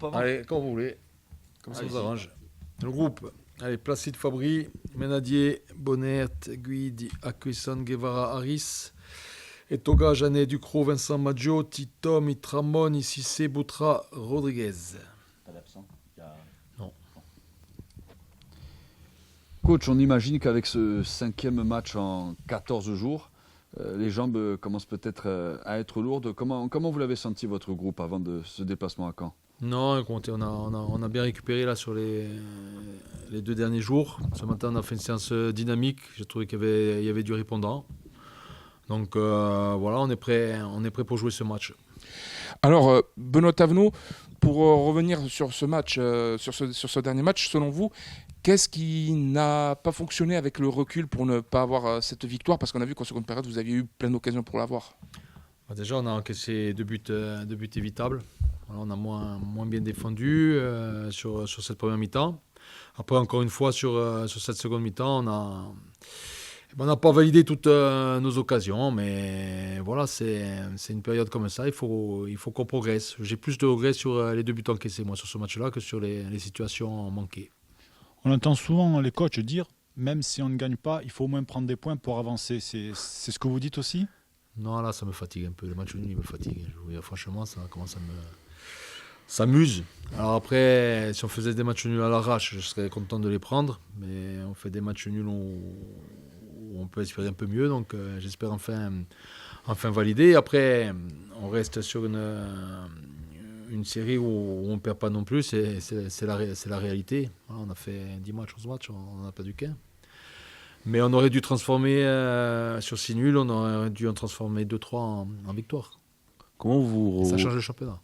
groupe avant? Allez, quand vous voulez. Comme ça Allez-y. vous arrange. Le groupe. Allez, Placide Fabry, Menadier, Bonnet, Guidi, Acquisson, Guevara, Harris, Etoga, Janet, Ducrot, Vincent Maggio, Tito, Mitramon, Ississé, Boutra, Rodriguez. Pas d'absent. Non. Coach, on imagine qu'avec ce 5e match en 14 jours, les jambes commencent peut-être à être lourdes. Comment vous l'avez senti votre groupe avant de ce déplacement à Caen? Non, écoutez, on a bien récupéré là sur les 2 derniers jours. Ce matin, on a fait une séance dynamique. J'ai trouvé qu'il y avait du répondant. Donc voilà, on est prêt pour jouer ce match. Alors, Benoît Thavenot, pour revenir sur ce match, sur ce dernier match, selon vous, qu'est-ce qui n'a pas fonctionné avec le recul pour ne pas avoir cette victoire? Parce qu'on a vu qu'en seconde période, vous aviez eu plein d'occasions pour l'avoir. Déjà, on a encaissé 2 buts évitables. Voilà, on a moins bien défendu sur cette première mi-temps. Après, encore une fois, sur cette seconde mi-temps, on n'a pas validé toutes nos occasions, mais voilà, c'est une période comme ça, il faut qu'on progresse. J'ai plus de regrets sur les 2 buts encaissés, moi, sur ce match-là, que sur les situations manquées. On entend souvent les coachs dire, même si on ne gagne pas, il faut au moins prendre des points pour avancer. C'est ce que vous dites aussi? Non, là, ça me fatigue un peu. Le match nul, il me fatigue. Je vous dire, franchement, ça commence à s'amuse. Alors après, si on faisait des matchs nuls à l'arrache, je serais content de les prendre, mais on fait des matchs nuls où on peut espérer un peu mieux, donc j'espère enfin valider. Après, on reste sur une série où on ne perd pas non plus, c'est la réalité. Voilà, on a fait 10 matchs, 11 matchs, on n'en a pas du qu'un. Mais on aurait dû transformer, sur 6 nuls, on aurait dû en transformer 2-3 en victoire. Et ça change le championnat.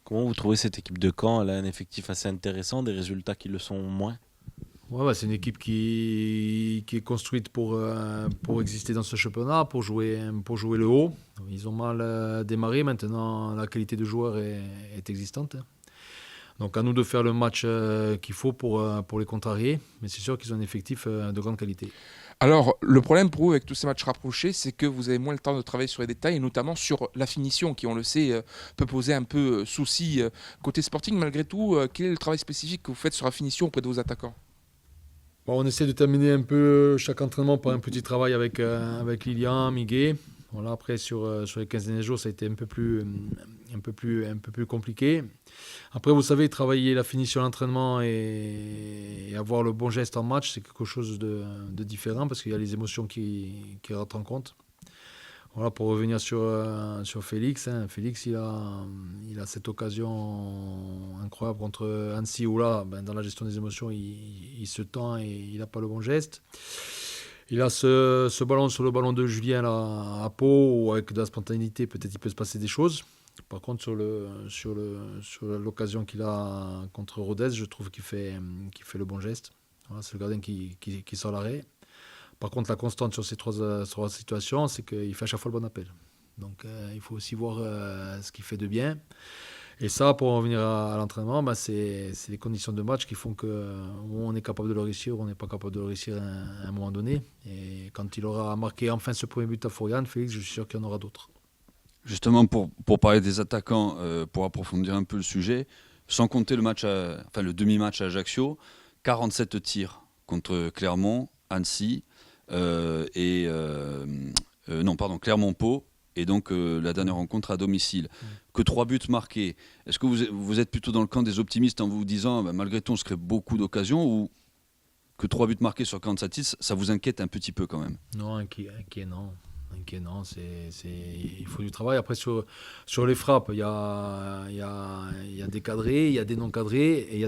Comment vous trouvez cette équipe de Caen? Elle a un effectif assez intéressant, des résultats qui le sont moins. Ouais, c'est une équipe qui est construite pour exister dans ce championnat, pour jouer le haut. Ils ont mal démarré, maintenant la qualité de joueur est existante. Donc à nous de faire le match qu'il faut pour les contrarier, mais c'est sûr qu'ils ont un effectif de grande qualité. Alors, le problème pour vous avec tous ces matchs rapprochés, c'est que vous avez moins le temps de travailler sur les détails, et notamment sur la finition, qui, on le sait, peut poser un peu souci côté sporting. Malgré tout, quel est le travail spécifique que vous faites sur la finition auprès de vos attaquants? Bon, on essaie de terminer un peu chaque entraînement par un petit travail avec Lilian, Miguel. Voilà, après, sur les 15 derniers jours, ça a été un peu plus compliqué. Après, vous savez, travailler la finition à l'entraînement et avoir le bon geste en match, c'est quelque chose de différent parce qu'il y a les émotions qui rentrent en compte. Voilà, pour revenir sur Félix. Félix, il a cette occasion incroyable contre Annecy où là, dans la gestion des émotions, il se tend et il n'a pas le bon geste. Il a ce ballon sur le ballon de Julien là, à Pau, où avec de la spontanéité, peut-être il peut se passer des choses. Par contre, sur l'occasion qu'il a contre Rodez, je trouve qu'il fait le bon geste. Voilà, c'est le gardien qui sort l'arrêt. Par contre, la constante sur ces trois situations, c'est qu'il fait à chaque fois le bon appel. Donc, il faut aussi voir ce qu'il fait de bien. Et ça, pour en revenir à l'entraînement, c'est les conditions de match qui font qu'on est capable de le réussir ou on n'est pas capable de le réussir à un moment donné. Et quand il aura marqué enfin ce premier but à Florian, Félix, je suis sûr qu'il y en aura d'autres. Justement, pour parler des attaquants, pour approfondir un peu le sujet, sans compter le demi-match à Ajaccio, 47 tirs contre Clermont, Annecy Clermont-Pau. Et donc la dernière rencontre à domicile. Que 3 buts marqués. Est-ce que vous êtes plutôt dans le camp des optimistes en vous disant malgré tout on se crée beaucoup d'occasions, ou que 3 buts marqués sur 47 tirs, ça vous inquiète un petit peu quand même? Non, inquiet non. Il faut du travail. Après, sur les frappes, il y a des cadrés, il y a des non cadrés et il y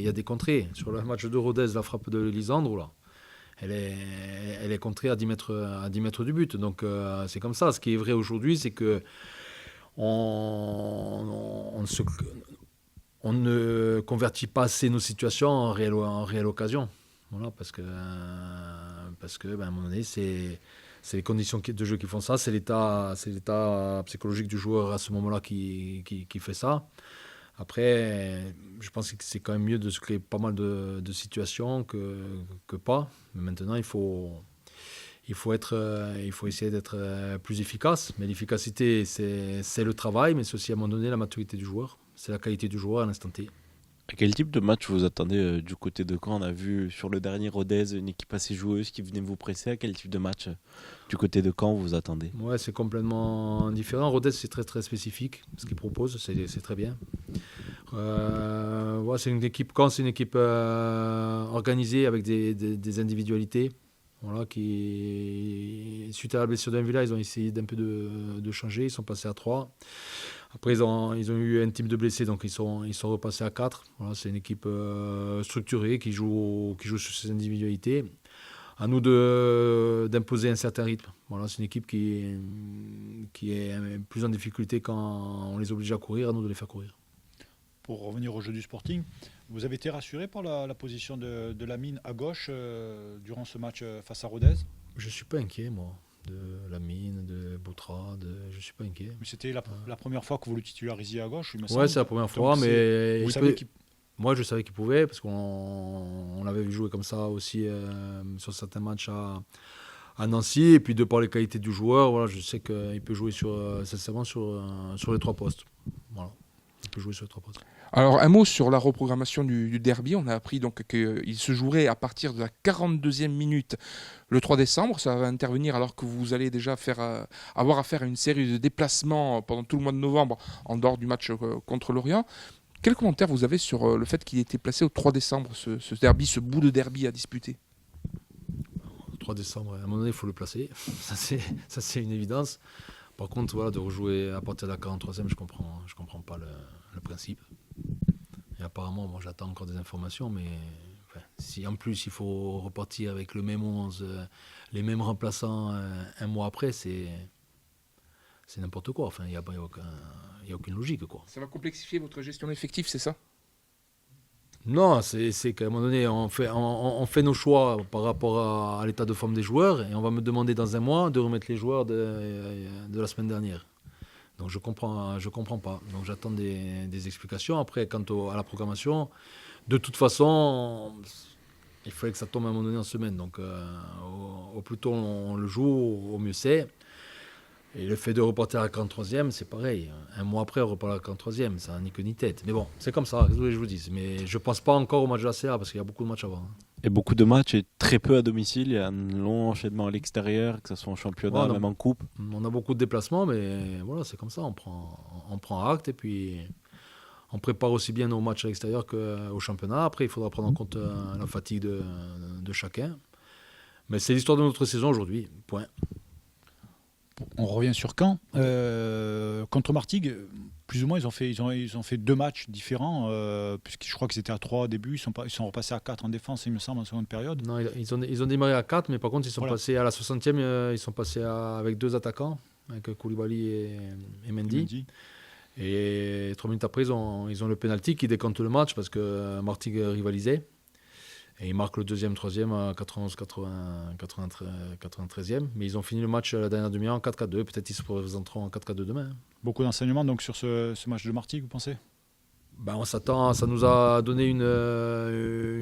a des contrés. Sur le match de Rodez, la frappe de Lisandro, là, elle est contrée à 10 mètres du but. Donc c'est comme ça. Ce qui est vrai aujourd'hui, c'est que on ne convertit pas assez nos situations en réelle occasion. Voilà, parce que à un moment donné, c'est les conditions de jeu qui font ça. C'est l'état psychologique du joueur à ce moment-là qui fait ça. Après, je pense que c'est quand même mieux de se créer pas mal de situations que pas. Mais maintenant, il faut essayer d'être plus efficace. Mais l'efficacité, c'est le travail, mais c'est aussi à un moment donné la maturité du joueur. c'est la qualité du joueur à l'instant T. À quel type de match vous attendez du côté de Caen? On a vu sur le dernier Rodez une équipe assez joueuse qui venait vous presser. À quel type de match du côté de Caen vous attendez? Ouais, c'est complètement différent. Rodez, c'est très très spécifique. Ce qu'il propose, c'est très bien. C'est une équipe, Caen, c'est une équipe organisée avec des individualités. Voilà, qui, suite à la blessure d'Envila, ils ont essayé d'un peu de changer. Ils sont passés à 3. Après, ils ont eu un type de blessés, donc ils sont repassés à 4. Voilà, c'est une équipe structurée qui joue sur ses individualités. À nous d'imposer un certain rythme. Voilà, c'est une équipe qui est plus en difficulté quand on les oblige à courir, à nous de les faire courir. Pour revenir au jeu du Sporting, vous avez été rassuré par la position de Lamine à gauche durant ce match face à Rodez? Je ne suis pas inquiet, moi, de Lamine, de Boutra, je ne suis pas inquiet. Mais c'était la première fois que vous le titularisez à gauche, il me Ouais, semble. c'est la première Donc fois, mais moi je savais qu'il pouvait, parce qu'on l'avait vu jouer comme ça aussi sur certains matchs à Nancy, et puis de par les qualités du joueur, voilà, je sais qu'il peut jouer sincèrement sur les 3 postes. Voilà, il peut jouer sur les 3 postes. Alors un mot sur la reprogrammation du derby. On a appris donc qu'il se jouerait à partir de la 42e minute le 3 décembre. Ça va intervenir alors que vous allez déjà avoir à faire une série de déplacements pendant tout le mois de novembre en dehors du match contre Lorient. Quel commentaire vous avez sur le fait qu'il ait été placé au 3 décembre, ce derby, ce bout de derby à disputer? Le 3 décembre, à un moment donné, il faut le placer. Ça, c'est une évidence. Par contre, voilà, de rejouer à partir de la 43e, je comprends pas le principe. Et apparemment, moi, j'attends encore des informations, mais si en plus il faut repartir avec le même 11, les mêmes remplaçants un mois après, c'est n'importe quoi. Enfin, il n'y a aucune logique, quoi. Ça va complexifier votre gestion d'effectifs, c'est ça? Non, c'est qu'à un moment donné, on fait nos choix par rapport à l'état de forme des joueurs, et on va me demander dans un mois de remettre les joueurs de la semaine dernière. Donc je comprends pas. Donc j'attends des explications. Après, quant à la programmation, de toute façon, il fallait que ça tombe à un moment donné en semaine. Donc au plus tôt on le joue, au mieux c'est. Et le fait de repartir à la 43e, c'est pareil. Un mois après, on repart à la 43e. Ça n'a ni queue ni tête. Mais bon, c'est comme ça, qu'est-ce que je vous dis. Mais je ne pense pas encore au match de la CA parce qu'il y a beaucoup de matchs avant. Et beaucoup de matchs et très peu à domicile. Il y a un long enchaînement à l'extérieur, que ce soit en championnat, même en coupe. On a beaucoup de déplacements, mais voilà, c'est comme ça. On prend acte et puis on prépare aussi bien nos matchs à l'extérieur qu'au championnat. Après, il faudra prendre en compte la fatigue de chacun. Mais c'est l'histoire de notre saison aujourd'hui. Point. On revient sur Caen. Contre Martigues, plus ou moins, ils ont fait 2 matchs différents, puisque je crois qu'ils étaient à 3 au début, ils sont repassés à 4 en défense, il me semble, en seconde période. Non, ils ont démarré à 4, mais par contre, ils sont passés à la 60e, ils sont passés avec 2 attaquants, avec Koulibaly et Mendy. Et 3 minutes après, ils ont le penalty qui décompte le match parce que Martigues rivalisait. Et ils marquent le 2e, 3e à 93e. Mais ils ont fini le match à la dernière demi-heure en 4-4-2. Peut-être qu'ils se présenteront en 4-4-2 demain. Beaucoup d'enseignements donc sur ce match de Martigues, vous pensez? On s'attend, ça nous a donné une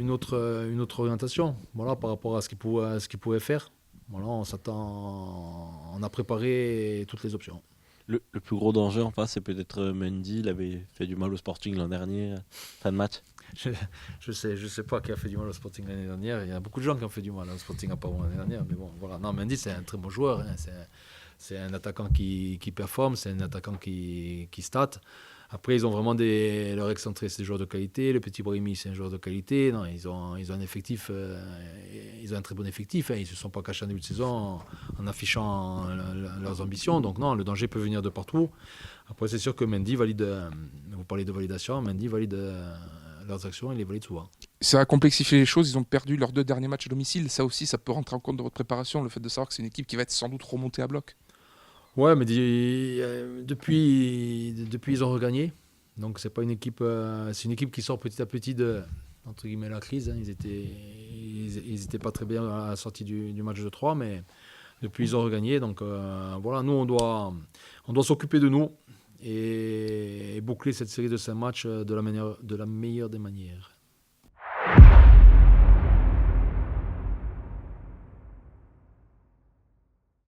autre orientation, voilà, par rapport à ce qu'ils pouvaient faire. Voilà, on a préparé toutes les options. Le plus gros danger en face, c'est peut-être Mendy. Il avait fait du mal au Sporting l'an dernier, fin de match. Je sais pas qui a fait du mal au Sporting l'année dernière. Il y a beaucoup de gens qui ont fait du mal au Sporting à part moi l'année dernière. Mais bon, voilà. Non, Mendy, c'est un très bon joueur. Hein. C'est un attaquant qui performe, c'est un attaquant qui stat. Après, ils ont vraiment leur excentré, c'est des joueurs de qualité. Le petit Brahimi, c'est un joueur de qualité. Non, ils ont un effectif, ils ont un très bon effectif. Hein. Ils ne se sont pas cachés en début de saison en affichant leurs ambitions. Donc non, le danger peut venir de partout. Après, c'est sûr que Mendy valide. Vous parlez de validation, Mendy valide leurs actions, il les valide souvent. Ça a complexifié les choses. Ils ont perdu leurs 2 derniers matchs à domicile. Ça aussi, ça peut rentrer en compte de votre préparation, le fait de savoir que c'est une équipe qui va être sans doute remontée à bloc. Ouais, mais depuis ils ont regagné. Donc c'est pas une équipe, c'est une équipe qui sort petit à petit de entre guillemets la crise. Hein. Ils étaient pas très bien à la sortie du match de 3, mais depuis ils ont regagné. Donc voilà, nous on doit s'occuper de nous et boucler cette série de 5 matchs de la meilleure des manières.